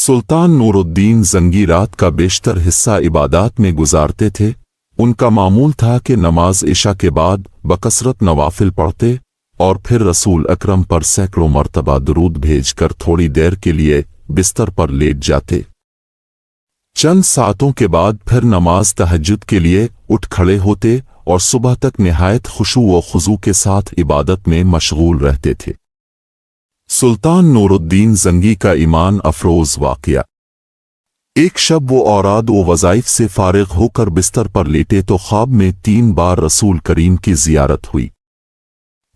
सुल्तान नूरुद्दीन जंगी रात का बेशतर हिस्सा इबादत में गुजारते थे। उनका मामूल था कि नमाज इशा के बाद बकसरत नवाफिल पढ़ते और फिर रसूल अकरम पर सैकड़ों मरतबा दुरूद भेजकर थोड़ी देर के लिए बिस्तर पर लेट जाते। चंद सातों के बाद फिर नमाज तहज्जुद के लिए उठ खड़े होते और सुबह तक निहायत खुशू व खुजू के साथ इबादत में मशगूल रहते थे। सुल्तान नूरुद्दीन जंगी का ईमान अफरोज वाक़या। एक शब वो औराद व वज़ाइफ से फारिग होकर बिस्तर पर लेटे तो ख्वाब में 3 बार रसूल करीम की ज़ियारत हुई।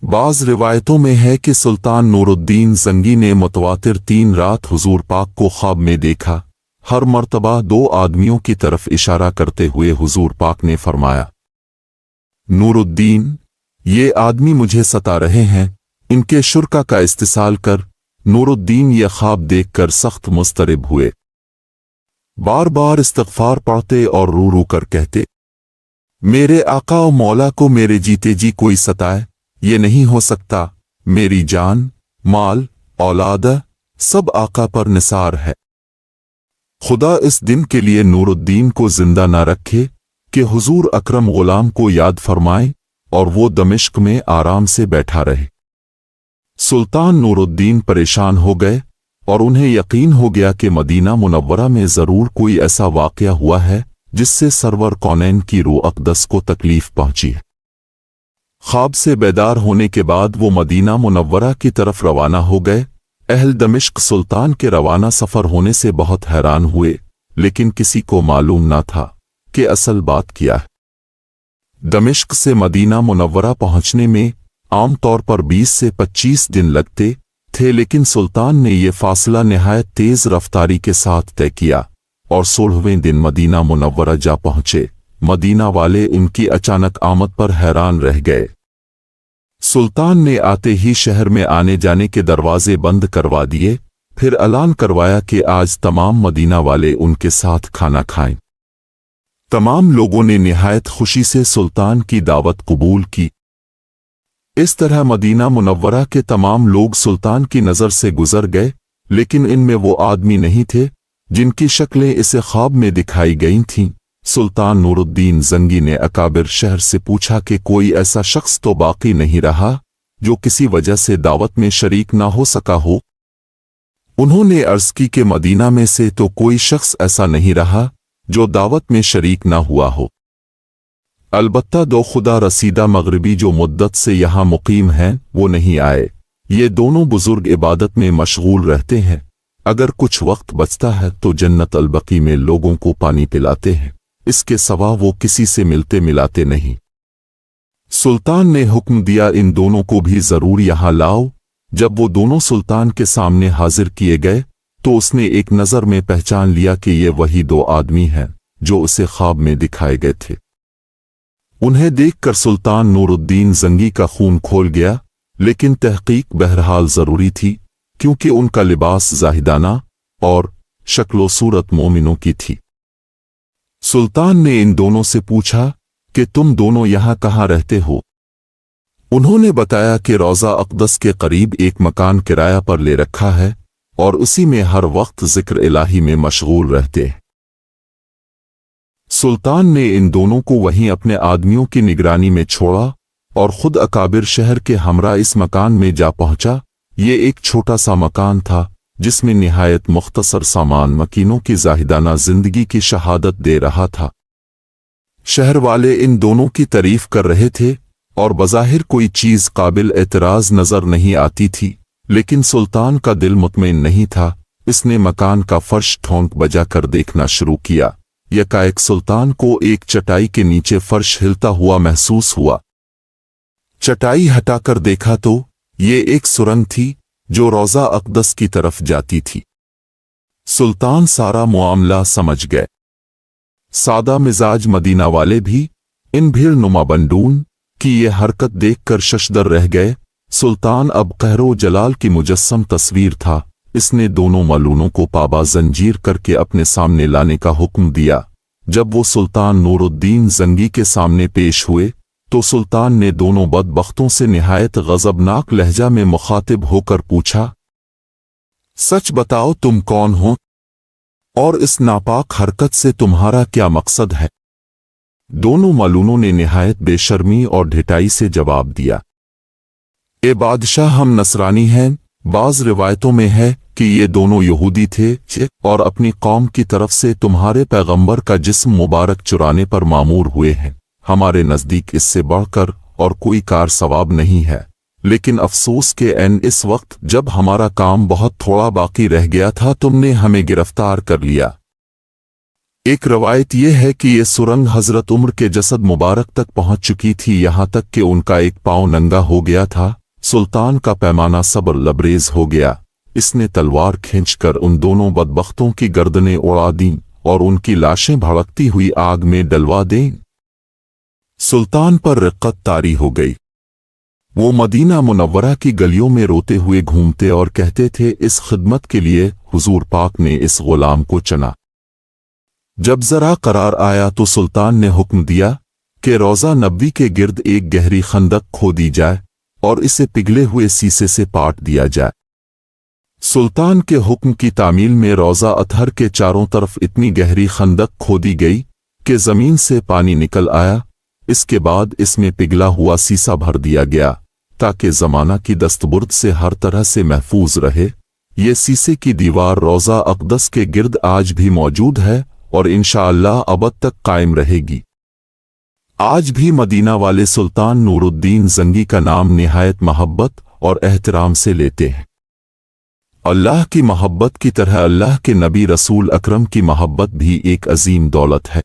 बाज़ रिवायतों में है कि सुल्तान नूरुद्दीन जंगी ने मुतवातिर 3 रात हुजूर पाक को ख्वाब में देखा। हर मर्तबा 2 आदमियों की तरफ इशारा करते हुए हुजूर पाक ने फरमाया, नूरुद्दीन, ये आदमी मुझे सता रहे हैं, इनके शुरका का इस्तिसाल कर। नूरुद्दीन ये ख्वाब देखकर सख्त मुस्तरिब हुए। बार बार इस्तग़फ़ार पढ़ते और रो रो कर कहते, मेरे आका और मौला को मेरे जीते जी कोई सताए, ये नहीं हो सकता। मेरी जान, माल, औलाद सब आका पर निसार है। खुदा इस दिन के लिए नूरुद्दीन को जिंदा न रखे कि हुजूर अकरम गुलाम को याद फरमाए और वो दमिश्क में आराम से बैठा रहे। सुल्तान नूरुद्दीन परेशान हो गए और उन्हें यकीन हो गया कि मदीना मुनव्वरा में ज़रूर कोई ऐसा वाक़या हुआ है जिससे सरवर कौनैन की रूह अक़दस को तकलीफ पहुंची है। ख्वाब से बेदार होने के बाद वो मदीना मुनव्वरा की तरफ रवाना हो गए। अहल दमिश्क सुल्तान के रवाना सफ़र होने से बहुत हैरान हुए, लेकिन किसी को मालूम न था कि असल बात क्या है। दमिश्क से मदीना मुनव्वरा पहुंचने में आम तौर पर 20 से 25 दिन लगते थे, लेकिन सुल्तान ने यह फासला निहायत तेज़ रफ्तारी के साथ तय किया और 16वें दिन मदीना मुनव्वरा जा पहुंचे। मदीना वाले इनकी अचानक आमद पर हैरान रह गए। सुल्तान ने आते ही शहर में आने जाने के दरवाजे बंद करवा दिए, फिर ऐलान करवाया कि आज तमाम मदीना वाले उनके साथ खाना खाएं। तमाम लोगों ने निहायत खुशी से सुल्तान की दावत कबूल की। इस तरह मदीना मुनव्वरा के तमाम लोग सुल्तान की नज़र से गुजर गए, लेकिन इनमें वो आदमी नहीं थे जिनकी शक्लें इसे ख्वाब में दिखाई गई थीं। सुल्तान नूरुद्दीन जंगी ने अकाबिर शहर से पूछा कि कोई ऐसा शख्स तो बाकी नहीं रहा जो किसी वजह से दावत में शरीक ना हो सका हो। उन्होंने अर्ज़ की कि मदीना में से तो कोई शख्स ऐसा नहीं रहा जो दावत में शरीक ना हुआ हो। अलबत्ता 2 खुदा रसीदा मगरिबी जो मुद्दत से यहाँ मुकीम हैं वो नहीं आए। ये दोनों बुजुर्ग इबादत में मशगूल रहते हैं। अगर कुछ वक्त बचता है तो जन्नत अलबकी में लोगों को पानी पिलाते हैं, इसके सिवा वो किसी से मिलते मिलाते नहीं। सुल्तान ने हुक्म दिया, इन दोनों को भी जरूर यहाँ लाओ। जब वो दोनों सुल्तान के सामने हाजिर किए गए तो उसने एक नज़र में पहचान लिया कि ये वही 2 आदमी हैं जो उसे ख्वाब में दिखाए गए थे। उन्हें देखकर सुल्तान नूरुद्दीन जंगी का खून खोल गया, लेकिन तहकीक बहरहाल जरूरी थी क्योंकि उनका लिबास जाहिदाना और शक्लो सूरत मोमिनों की थी। सुल्तान ने इन दोनों से पूछा कि तुम दोनों यहाँ कहाँ रहते हो? उन्होंने बताया कि रोज़ा अक़दस के करीब एक मकान किराया पर ले रखा है और उसी में हर वक्त ज़िक्र इलाही में मशगूल रहते हैं। सुल्तान ने इन दोनों को वहीं अपने आदमियों की निगरानी में छोड़ा और खुद अकाबिर शहर के हमरा इस मकान में जा पहुंचा। ये एक छोटा सा मकान था जिसमें निहायत मुख्तसर सामान मकीनों की जाहिदाना जिंदगी की शहादत दे रहा था। शहर वाले इन दोनों की तारीफ कर रहे थे और बज़ाहिर कोई चीज़ काबिल एतराज़ नज़र नहीं आती थी, लेकिन सुल्तान का दिल मुतमईन नहीं था। इसने मकान का फर्श ठोंक बजा कर देखना शुरू किया। यकाएक सुल्तान को एक चटाई के नीचे फर्श हिलता हुआ महसूस हुआ। चटाई हटाकर देखा तो ये एक सुरंग थी जो रोज़ा अक़दस की तरफ जाती थी। सुल्तान सारा मामला समझ गए। सादा मिजाज मदीना वाले भी इन भीड़ नुमा बंदून की ये हरकत देखकर शशदर रह गए। सुल्तान अब कहरो जलाल की मुजस्सम तस्वीर था। इसने दोनों मलूनों को पाबा जंजीर करके अपने सामने लाने का हुक्म दिया। जब वो सुल्तान नूरुद्दीन जंगी के सामने पेश हुए तो सुल्तान ने दोनों बदबख्तों से निहायत गज़बनाक लहजा में मुखातिब होकर पूछा, सच बताओ तुम कौन हो? اور اس ناپاک حرکت سے تمہارا کیا مقصد ہے؟ دونوں ملونوں نے نہایت بے شرمی اور ڈھٹائی سے جواب دیا، اے بادشاہ، ہم نصرانی ہیں۔ بعض روایتوں میں ہے کہ یہ دونوں یہودی تھے اور اپنی قوم کی طرف سے تمہارے پیغمبر کا جسم مبارک چرانے پر مامور ہوئے ہیں۔ ہمارے نزدیک اس سے بڑھ کر اور کوئی کار ثواب نہیں ہے، لیکن افسوس کہ اس وقت جب ہمارا کام بہت تھوڑا باقی رہ گیا تھا تم نے ہمیں گرفتار کر لیا۔ ایک روایت یہ ہے کہ یہ سرنگ حضرت عمر کے جسد مبارک تک پہنچ چکی تھی، یہاں تک کہ ان کا ایک پاؤں ننگا ہو گیا تھا۔ سلطان کا پیمانہ صبر لبریز ہو گیا، اس نے تلوار کھینچ کر ان دونوں بدبختوں کی گردنیں اڑا دیں اور ان کی لاشیں بھڑکتی ہوئی آگ میں ڈلوا دیں۔ سلطان پر رقت طاری ہو گئی۔ وہ مدینہ منورہ کی گلیوں میں روتے ہوئے گھومتے اور کہتے تھے، اس خدمت کے لیے حضور پاک نے اس غلام کو چنا۔ جب ذرا قرار آیا تو سلطان نے حکم دیا کہ روضہ نبوی کے گرد ایک گہری خندق کھودی جائے اور اسے پگھلے ہوئے سیسے سے پاٹ دیا جائے۔ سلطان کے حکم کی تعمیل میں روضہ اطہر کے چاروں طرف اتنی گہری خندق کھودی گئی کہ زمین سے پانی نکل آیا۔ اس کے بعد اس میں پگھلا ہوا سیسا بھر دیا گیا تاکہ زمانہ کی دستبرد سے ہر طرح سے محفوظ رہے۔ یہ سیسے کی دیوار روضہ اقدس کے گرد آج بھی موجود ہے اور انشاءاللہ ابد تک قائم رہے گی۔ آج بھی مدینہ والے سلطان نور الدین زنگی کا نام نہایت محبت اور احترام سے لیتے ہیں۔ اللہ کی محبت کی طرح اللہ کے نبی رسول اکرم کی محبت بھی ایک عظیم دولت ہے۔